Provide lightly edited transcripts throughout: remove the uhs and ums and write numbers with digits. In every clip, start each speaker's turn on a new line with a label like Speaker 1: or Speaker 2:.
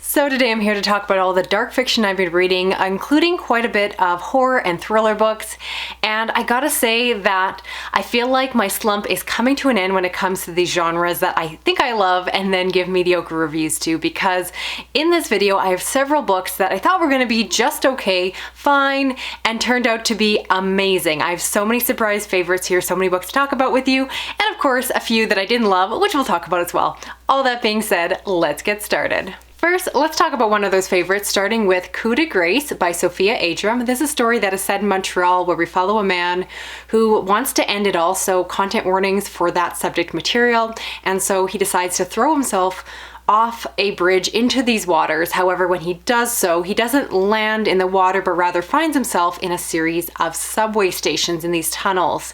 Speaker 1: So today I'm here to talk about all the dark fiction I've been reading, including quite a bit of horror and thriller books. And I gotta say that I feel like my slump is coming to an end when it comes to these genres that I think I love and then give mediocre reviews to, because in this video I have several books that I thought were gonna be just okay, fine, and turned out to be amazing. I have so many surprise favorites here, so many books to talk about with you, and of course a few that I didn't love, which we'll talk about as well. All that being said, let's get started. First, let's talk about one of those favorites, starting with Cuda Grace by Sofia Ajram. This is a story that is set in Montreal where we follow a man who wants to end it all, so content warnings for that subject material, and so he decides to throw himself off a bridge into these waters. However, when he does so, he doesn't land in the water, but rather finds himself in a series of subway stations in these tunnels.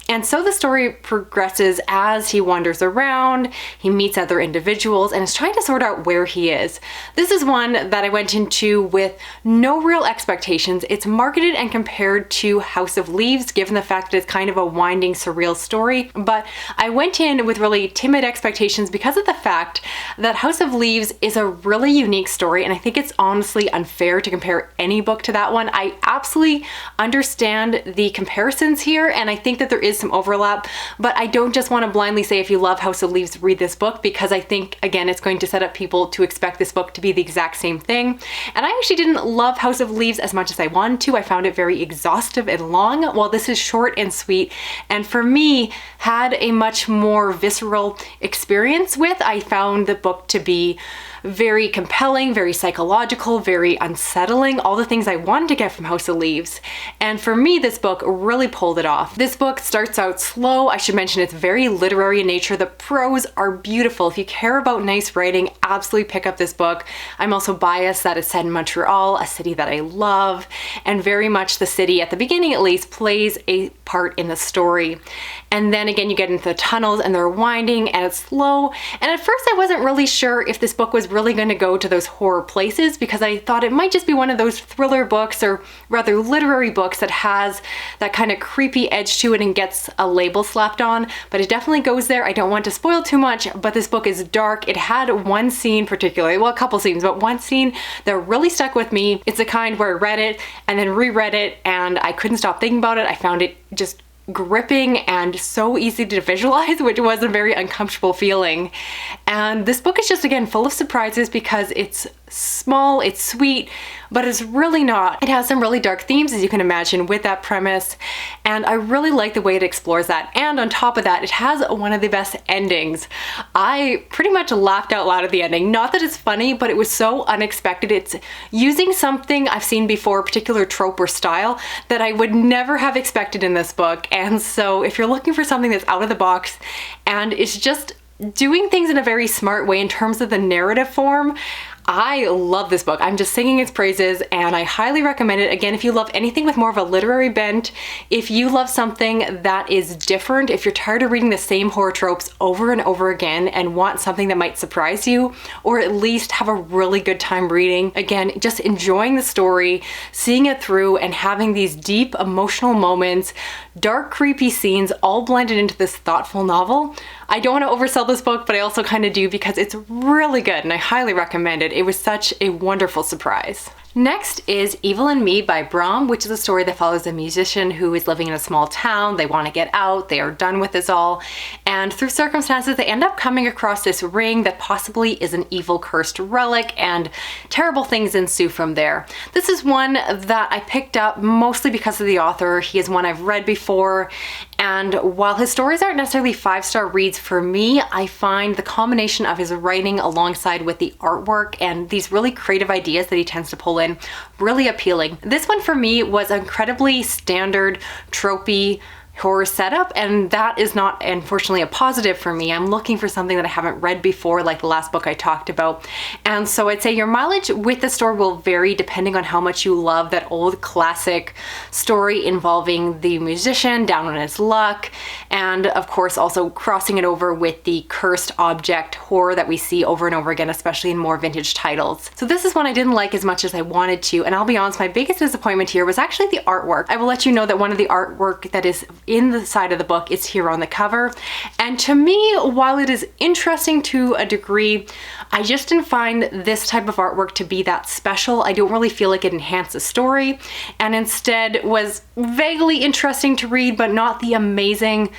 Speaker 1: And so the story progresses as he wanders around, he meets other individuals, and is trying to sort out where he is. This is one that I went into with no real expectations. It's marketed and compared to House of Leaves, given the fact that it's kind of a winding, surreal story. But I went in with really timid expectations because of the fact that House of Leaves is a really unique story, and I think it's honestly unfair to compare any book to that one. I absolutely understand the comparisons here, and I think that there is some overlap, but I don't just want to blindly say if you love House of Leaves, read this book, because I think, again, it's going to set up people to expect this book to be the exact same thing. And I actually didn't love House of Leaves as much as I wanted to. I found it very exhaustive and long, while this is short and sweet, and for me, had a much more visceral experience with. I found the book to be very compelling, very psychological, very unsettling, all the things I wanted to get from House of Leaves. And for me, this book really pulled it off. This book starts out slow. I should mention it's very literary in nature. The prose are beautiful. If you care about nice writing, absolutely pick up this book. I'm also biased that it's set in Montreal, a city that I love, and very much the city, at the beginning at least, plays a part in the story. And then again, you get into the tunnels and they're winding and it's slow. And at first I wasn't really sure if this book was really going to go to those horror places, because I thought it might just be one of those thriller books, or rather literary books, that has that kind of creepy edge to it and gets a label slapped on, but it definitely goes there. I don't want to spoil too much, but this book is dark. It had one scene particularly, well, a couple scenes, but one scene that really stuck with me. It's the kind where I read it and then reread it and I couldn't stop thinking about it. I found it just gripping and so easy to visualize, which was a very uncomfortable feeling. And this book is just, again, full of surprises because it's small, it's sweet, but it's really not. It has some really dark themes, as you can imagine, with that premise, and I really like the way it explores that. And on top of that, it has one of the best endings. I pretty much laughed out loud at the ending. Not that it's funny, but it was so unexpected. It's using something I've seen before, a particular trope or style, that I would never have expected in this book. And so if you're looking for something that's out of the box and it's just doing things in a very smart way in terms of the narrative form, I love this book. I'm just singing its praises and I highly recommend it. Again, if you love anything with more of a literary bent, if you love something that is different, if you're tired of reading the same horror tropes over and over again and want something that might surprise you, or at least have a really good time reading, again, just enjoying the story, seeing it through, and having these deep emotional moments, dark, creepy scenes, all blended into this thoughtful novel. I don't want to oversell this book, but I also kind of do, because it's really good and I highly recommend it. It was such a wonderful surprise. Next is Evil in Me by Brom, which is a story that follows a musician who is living in a small town. They want to get out, they are done with this all, and through circumstances they end up coming across this ring that possibly is an evil cursed relic, and terrible things ensue from there. This is one that I picked up mostly because of the author. He is one I've read before, and while his stories aren't necessarily 5-star reads for me, I find the combination of his writing alongside with the artwork and these really creative ideas that he tends to pull in really appealing. This one for me was incredibly standard, tropey horror setup, and that is not, unfortunately, a positive for me. I'm looking for something that I haven't read before, like the last book I talked about. And so I'd say your mileage with the story will vary depending on how much you love that old classic story involving the musician down on his luck, and of course also crossing it over with the cursed object horror that we see over and over again, especially in more vintage titles. So this is one I didn't like as much as I wanted to, and I'll be honest, my biggest disappointment here was actually the artwork. I will let you know that one of the artwork that is in the side of the book is here on the cover. And to me, while it is interesting to a degree, I just didn't find this type of artwork to be that special. I don't really feel like it enhanced the story, and instead was vaguely interesting to read, but not the amazing,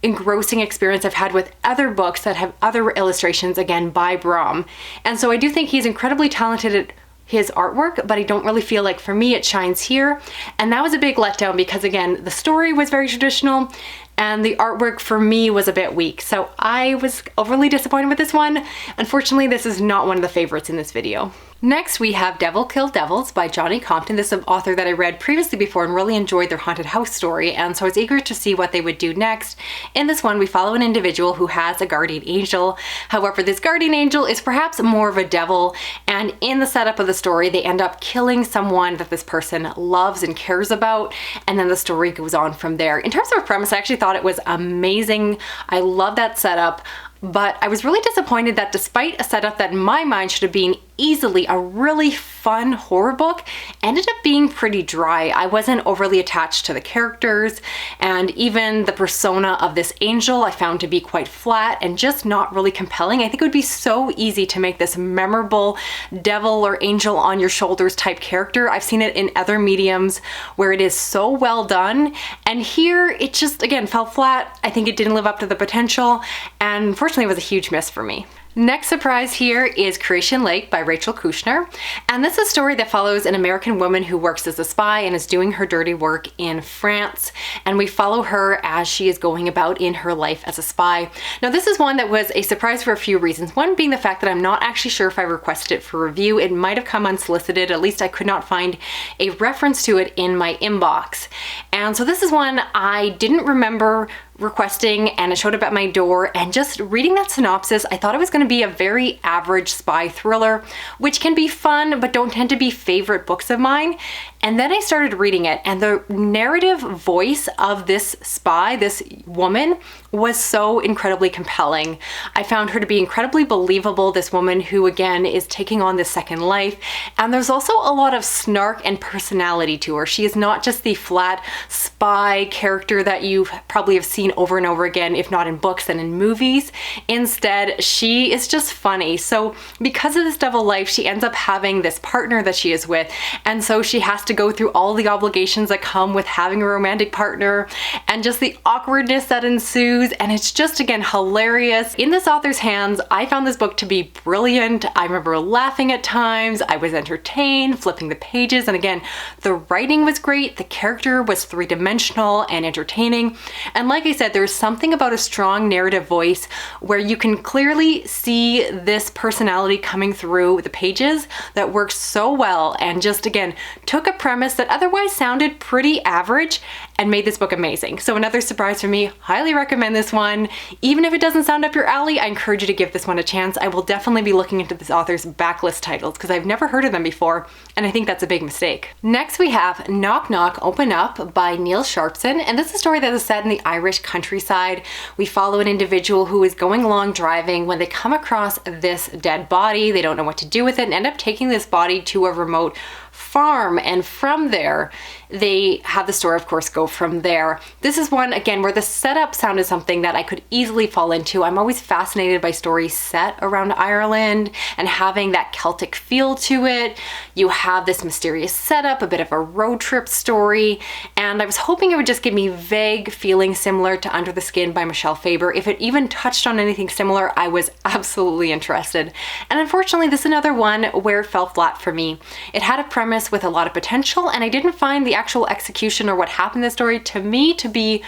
Speaker 1: engrossing experience I've had with other books that have other illustrations, again, by Brom. And so I do think he's incredibly talented at his artwork, but I don't really feel like for me it shines here. And that was a big letdown because, again, the story was very traditional and the artwork for me was a bit weak. So I was overly disappointed with this one. Unfortunately, this is not one of the favorites in this video. Next, we have Devil Killed Devils by Johnny Compton. This is an author that I read previously before and really enjoyed their haunted house story, and so I was eager to see what they would do next. In this one, we follow an individual who has a guardian angel. However, this guardian angel is perhaps more of a devil, and in the setup of the story, they end up killing someone that this person loves and cares about, and then the story goes on from there. In terms of premise, I actually thought it was amazing. I love that setup. But I was really disappointed that despite a setup that in my mind should have been easily a really fun horror book, ended up being pretty dry. I wasn't overly attached to the characters, and even the persona of this angel I found to be quite flat and just not really compelling. I think it would be so easy to make this memorable devil or angel on your shoulders type character. I've seen it in other mediums where it is so well done, and here it just, again, fell flat. I think it didn't live up to the potential, and unfortunately it was a huge miss for me. Next surprise here is Creation Lake by Rachel Kushner, and this is a story that follows an American woman who works as a spy and is doing her dirty work in France, and we follow her as she is going about in her life as a spy. Now, this is one that was a surprise for a few reasons, one being the fact that I'm not actually sure if I requested it for review. It might have come unsolicited, at least I could not find a reference to it in my inbox. And so this is one I didn't remember requesting, and it showed up at my door, and just reading that synopsis, I thought it was going to be a very average spy thriller, which can be fun but don't tend to be favorite books of mine. And then I started reading it, and the narrative voice of this spy, this woman, was so incredibly compelling. I found her to be incredibly believable, this woman who, again, is taking on this second life. And there's also a lot of snark and personality to her. She is not just the flat spy character that you probably have seen over and over again, if not in books then in movies. Instead, she is just funny. So because of this double life, she ends up having this partner that she is with, and so she has to go through all the obligations that come with having a romantic partner and just the awkwardness that ensues, and it's just, again, hilarious. In this author's hands, I found this book to be brilliant. I remember laughing at times, I was entertained, flipping the pages, and again, the writing was great, the character was three-dimensional and entertaining, and like I said, there's something about a strong narrative voice where you can clearly see this personality coming through the pages that works so well, and just, again, took a premise that otherwise sounded pretty average and made this book amazing. So another surprise for me. Highly recommend this one. Even if it doesn't sound up your alley, I encourage you to give this one a chance. I will definitely be looking into this author's backlist titles because I've never heard of them before, and I think that's a big mistake. Next, we have Knock Knock Open Up by Neil Sharpson, and this is a story that is set in the Irish countryside. We follow an individual who is going along driving when they come across this dead body. They don't know what to do with it and end up taking this body to a remote farm, and from there they have the story, of course, go from there. This is one, again, where the setup sounded something that I could easily fall into. I'm always fascinated by stories set around Ireland and having that Celtic feel to it. You have this mysterious setup, a bit of a road trip story, and I was hoping it would just give me vague feelings similar to Under the Skin by Michelle Faber. If it even touched on anything similar, I was absolutely interested. And unfortunately, this is another one where it fell flat for me. It had a premise with a lot of potential, and I didn't find the actual execution or what happened in the story to me to be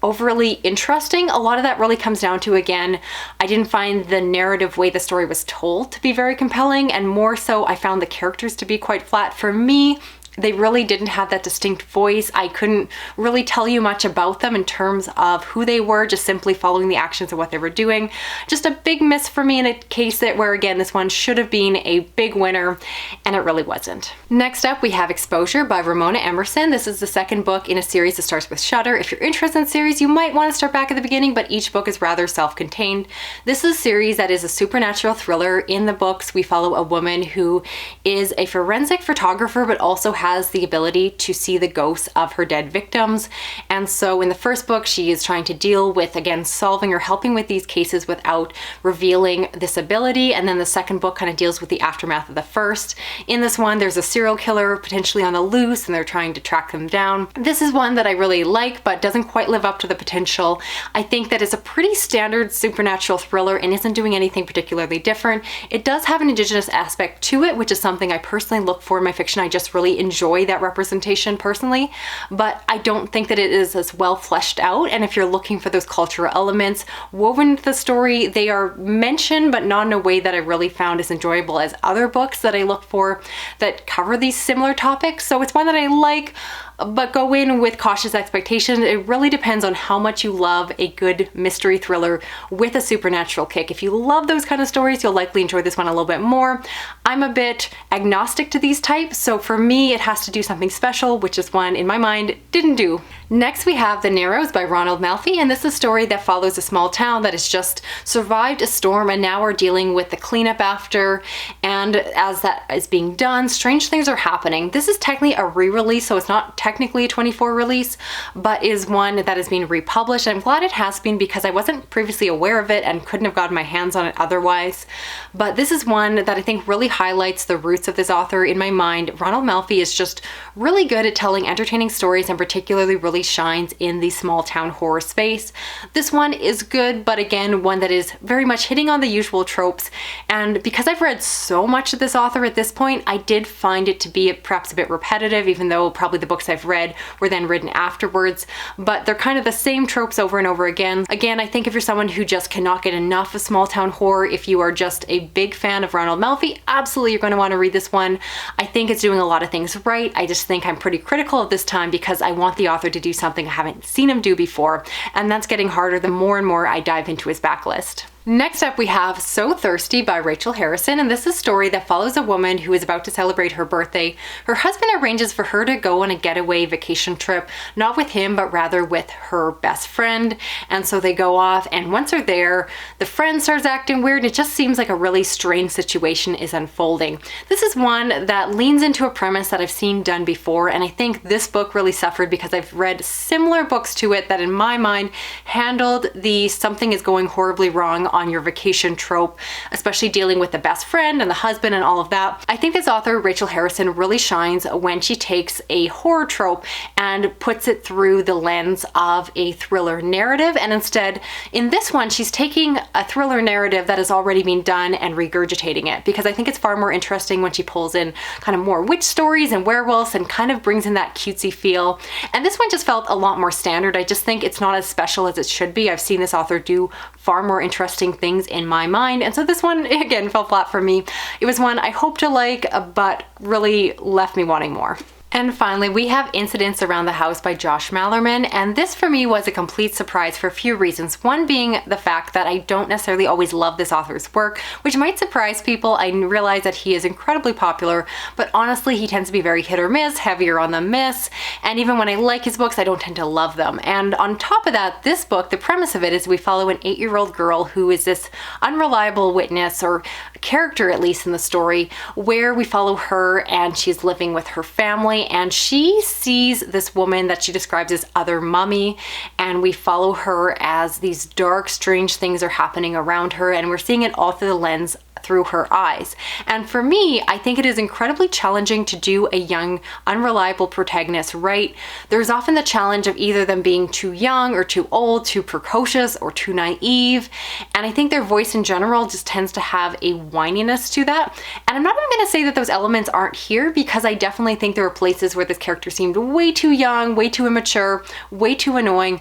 Speaker 1: overly interesting. A lot of that really comes down to, again, I didn't find the narrative way the story was told to be very compelling, and more so I found the characters to be quite flat. For me, they really didn't have that distinct voice. I couldn't really tell you much about them in terms of who they were, just simply following the actions of what they were doing. Just a big miss for me in a case that where, again, this one should have been a big winner, and it really wasn't. Next up, we have Exposure by Ramona Emerson. This is the second book in a series that starts with Shudder. If you're interested in the series, you might want to start back at the beginning, but each book is rather self-contained. This is a series that is a supernatural thriller. In the books, we follow a woman who is a forensic photographer, but also has has the ability to see the ghosts of her dead victims. And so in the first book, she is trying to deal with, again, solving or helping with these cases without revealing this ability. And then the second book kind of deals with the aftermath of the first. In this one, there's a serial killer potentially on the loose and they're trying to track them down. This is one that I really like, but doesn't quite live up to the potential. I think that it's a pretty standard supernatural thriller and isn't doing anything particularly different. It does have an Indigenous aspect to it, which is something I personally look for in my fiction. I just really enjoy that representation personally, but I don't think that it is as well fleshed out. And if you're looking for those cultural elements woven into the story, they are mentioned, but not in a way that I really found as enjoyable as other books that I look for that cover these similar topics. So it's one that I like, but go in with cautious expectations. It really depends on how much you love a good mystery thriller with a supernatural kick. If you love those kind of stories, you'll likely enjoy this one a little bit more. I'm a bit agnostic to these types, so for me, it has to do something special, which is one in my mind didn't do. Next, we have The Narrows by Ronald Malfi, and this is a story that follows a small town that has just survived a storm and now are dealing with the cleanup after. And as that is being done, strange things are happening. This is technically a re-release, so it's not technically a 24 release, but is one that is being republished. I'm glad it has been because I wasn't previously aware of it and couldn't have gotten my hands on it otherwise. But this is one that I think really highlights the roots of this author in my mind. Ronald Malfi is just really good at telling entertaining stories and particularly really shines in the small town horror space. This one is good, but again, one that is very much hitting on the usual tropes. And because I've read so much of this author at this point, I did find it to be perhaps a bit repetitive, even though probably the books I've read were then written afterwards, but they're kind of the same tropes over and over again. Again, I think if you're someone who just cannot get enough of small town horror, if you are just a big fan of Ronald Malfi, absolutely you're going to want to read this one. I think it's doing a lot of things right. I just think I'm pretty critical of this time because I want the author to do something I haven't seen him do before, and that's getting harder the more and more I dive into his backlist. Next up, we have So Thirsty by Rachel Harrison, and this is a story that follows a woman who is about to celebrate her birthday. Her husband arranges for her to go on a getaway vacation trip, not with him, but rather with her best friend. And so they go off, and once they're there, the friend starts acting weird. It just seems like a really strange situation is unfolding. This is one that leans into a premise that I've seen done before, and I think this book really suffered because I've read similar books to it that in my mind handled the something is going horribly wrong on your vacation trope, especially dealing with the best friend and the husband and all of that. I think this author, Rachel Harrison, really shines when she takes a horror trope and puts it through the lens of a thriller narrative. And instead, in this one, she's taking a thriller narrative that has already been done and regurgitating it, because I think it's far more interesting when she pulls in kind of more witch stories and werewolves and kind of brings in that cutesy feel. And this one just felt a lot more standard. I just think it's not as special as it should be. I've seen this author do far more interesting things in my mind, and so this one again fell flat for me. It was one I hope to like, but really left me wanting more. And finally, we have Incidents Around the House by Josh Malerman, and this for me was a complete surprise for a few reasons. One being the fact that I don't necessarily always love this author's work, which might surprise people. I realize that he is incredibly popular, but honestly, he tends to be very hit or miss, heavier on the miss, and even when I like his books, I don't tend to love them. And on top of that, this book, the premise of it is we follow an 8-year-old girl who is this unreliable witness, or character at least in the story, where we follow her and she's living with her family, and she sees this woman that she describes as Other Mummy, and we follow her as these dark, strange things are happening around her, and we're seeing it all through the lens through her eyes. And for me, I think it is incredibly challenging to do a young, unreliable protagonist right. There's often the challenge of either them being too young or too old, too precocious or too naive. And I think their voice in general just tends to have a whininess to that. And I'm not even going to say that those elements aren't here, because I definitely think there were places where this character seemed way too young, way too immature, way too annoying.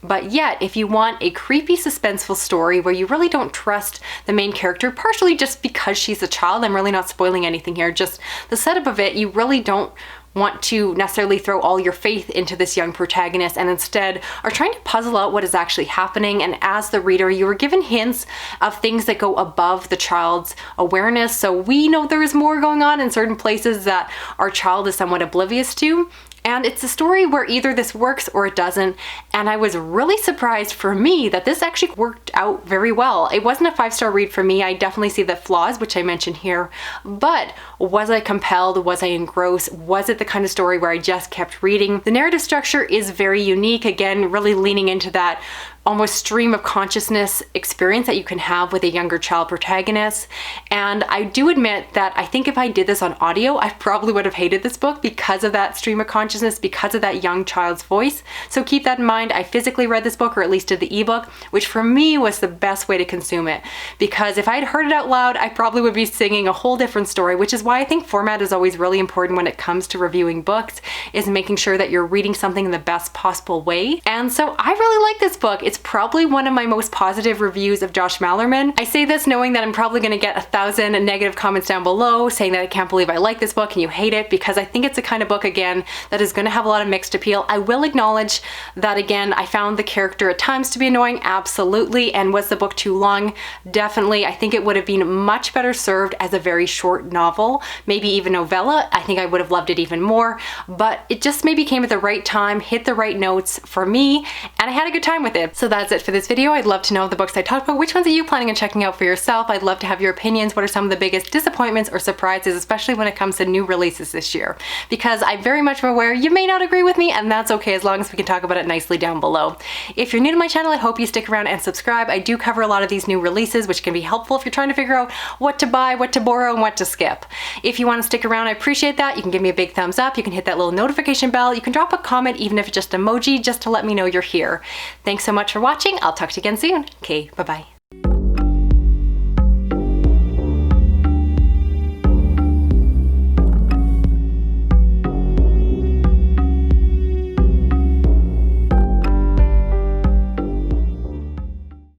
Speaker 1: But yet, if you want a creepy, suspenseful story where you really don't trust the main character, partially just because she's a child, I'm really not spoiling anything here, just the setup of it, you really don't want to necessarily throw all your faith into this young protagonist, and instead are trying to puzzle out what is actually happening. And as the reader, you are given hints of things that go above the child's awareness. So we know there is more going on in certain places that our child is somewhat oblivious to. And it's a story where either this works or it doesn't. And I was really surprised for me that this actually worked out very well. It wasn't a 5-star read for me. I definitely see the flaws, which I mentioned here, but was I compelled? Was I engrossed? Was it the kind of story where I just kept reading? The narrative structure is very unique. Again, really leaning into that almost stream of consciousness experience that you can have with a younger child protagonist. And I do admit that I think if I did this on audio, I probably would have hated this book because of that stream of consciousness, because of that young child's voice. So keep that in mind. I physically read this book, or at least did the ebook, which for me was the best way to consume it. Because if I had heard it out loud, I probably would be singing a whole different story, which is why I think format is always really important when it comes to reviewing books, is making sure that you're reading something in the best possible way. And so I really like this book. It's probably one of my most positive reviews of Josh Malerman. I say this knowing that I'm probably going to get 1,000 negative comments down below saying that I can't believe I like this book and you hate it, because I think it's a kind of book, again, that is going to have a lot of mixed appeal. I will acknowledge that, again, I found the character at times to be annoying, absolutely. And was the book too long? Definitely. I think it would have been much better served as a very short novel, maybe even novella. I think I would have loved it even more, but it just maybe came at the right time, hit the right notes for me, and I had a good time with it. So that's it for this video. I'd love to know the books I talked about. Which ones are you planning on checking out for yourself? I'd love to have your opinions. What are some of the biggest disappointments or surprises, especially when it comes to new releases this year? Because I very much am aware you may not agree with me, and that's okay, as long as we can talk about it nicely down below. If you're new to my channel, I hope you stick around and subscribe. I do cover a lot of these new releases, which can be helpful if you're trying to figure out what to buy, what to borrow, and what to skip. If you want to stick around, I appreciate that. You can give me a big thumbs up. You can hit that little notification bell. You can drop a comment, even if it's just emoji, just to let me know you're here. Thanks so much for watching. I'll talk to you again soon. Okay, bye-bye.